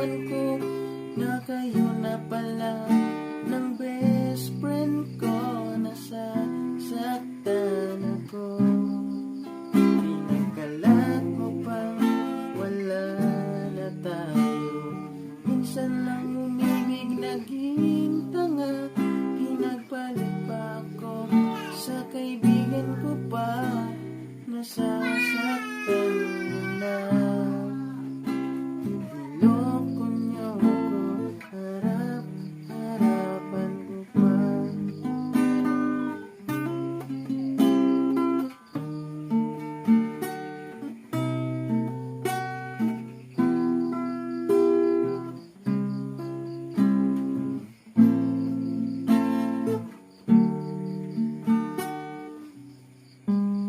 nalaman ko na kayo na pala ng best friend ko. Nasasaktan ako, pinagkalat mo pang wala na tayo. Minsan lang umibig, naging tanga, pinagpalit pa ako sa kaibigan ko pa. Nasa